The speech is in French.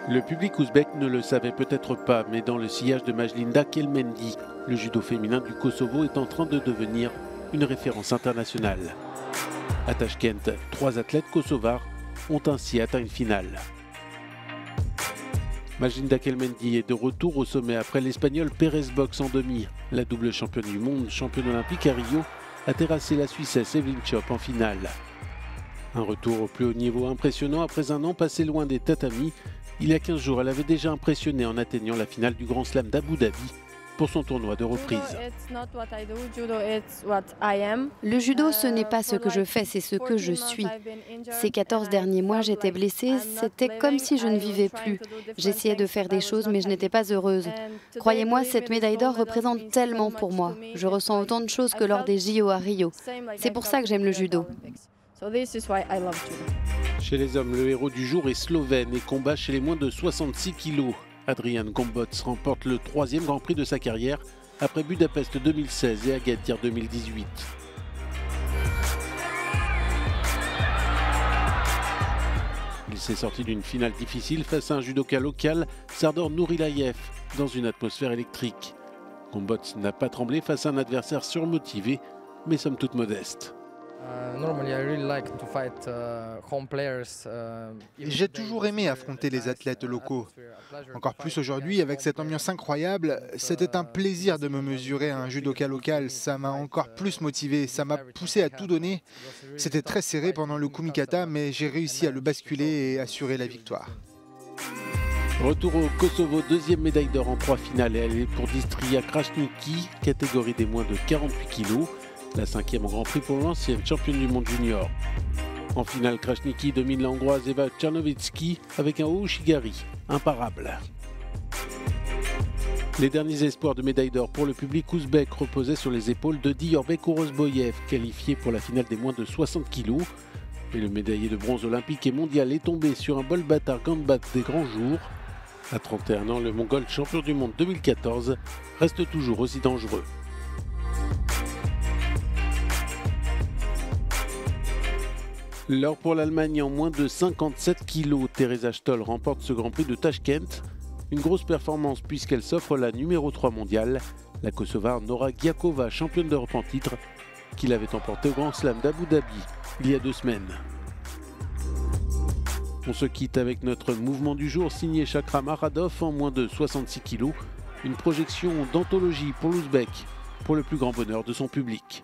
Le public ouzbek ne le savait peut-être pas, mais dans le sillage de Majlinda Kelmendi, le judo féminin du Kosovo est en train de devenir une référence internationale. À Tashkent, 3 athlètes kosovars ont ainsi atteint une finale. Majlinda Kelmendi est de retour au sommet après l'Espagnol Pérez Box en demi. La double championne du monde, championne olympique à Rio, a terrassé la Suissesse Evelyn Chop en finale. Un retour au plus haut niveau impressionnant après un an passé loin des tatamis. Il y a 15 jours, elle avait déjà impressionné en atteignant la finale du Grand Slam d'Abu Dhabi pour son tournoi de reprise. Le judo, ce n'est pas ce que je fais, c'est ce que je suis. Ces 14 derniers mois, j'étais blessée, c'était comme si je ne vivais plus. J'essayais de faire des choses, mais je n'étais pas heureuse. Croyez-moi, cette médaille d'or représente tellement pour moi. Je ressens autant de choses que lors des JO à Rio. C'est pour ça que j'aime le judo. Chez les hommes, le héros du jour est slovène et combat chez les moins de 66 kg. Adrian Gombots remporte le 3e Grand Prix de sa carrière après Budapest 2016 et Agadir 2018. Il s'est sorti d'une finale difficile face à un judoka local, Sardor Nourilayev, dans une atmosphère électrique. Gombots n'a pas tremblé face à un adversaire surmotivé, mais somme toute modeste. J'ai toujours aimé affronter les athlètes locaux. Encore plus aujourd'hui, avec cette ambiance incroyable, c'était un plaisir de me mesurer à un judoka local. Ça m'a encore plus motivé, ça m'a poussé à tout donner. C'était très serré pendant le kumikata, mais j'ai réussi à le basculer et assurer la victoire. Retour au Kosovo, 2e médaille d'or en 3 finales. Et elle est pour Distria Krasniki, catégorie des moins de 48 kg. La 5e au Grand Prix pour l'ancienne championne du monde junior. En finale, Krasniki domine la Hongroise Eva Czernovicki avec un Oushigari imparable. Les derniers espoirs de médaille d'or pour le public ouzbek reposaient sur les épaules de Diorbek Orozboyev, qualifié pour la finale des moins de 60 kg. Mais le médaillé de bronze olympique et mondial est tombé sur un bol bâtard Gambat des grands jours. À 31 ans, le Mongol champion du monde 2014 reste toujours aussi dangereux. L'or pour l'Allemagne en moins de 57 kg. Teresa Stoll remporte ce Grand Prix de Tashkent. Une grosse performance puisqu'elle s'offre la numéro 3 mondiale. La Kosovare Nora Giakova, championne d'Europe en titre, qui l'avait emporté au Grand Slam d'Abu Dhabi il y a 2 semaines. On se quitte avec notre mouvement du jour signé Chakra Maradov en moins de 66 kg. Une projection d'anthologie pour l'Ouzbek, pour le plus grand bonheur de son public.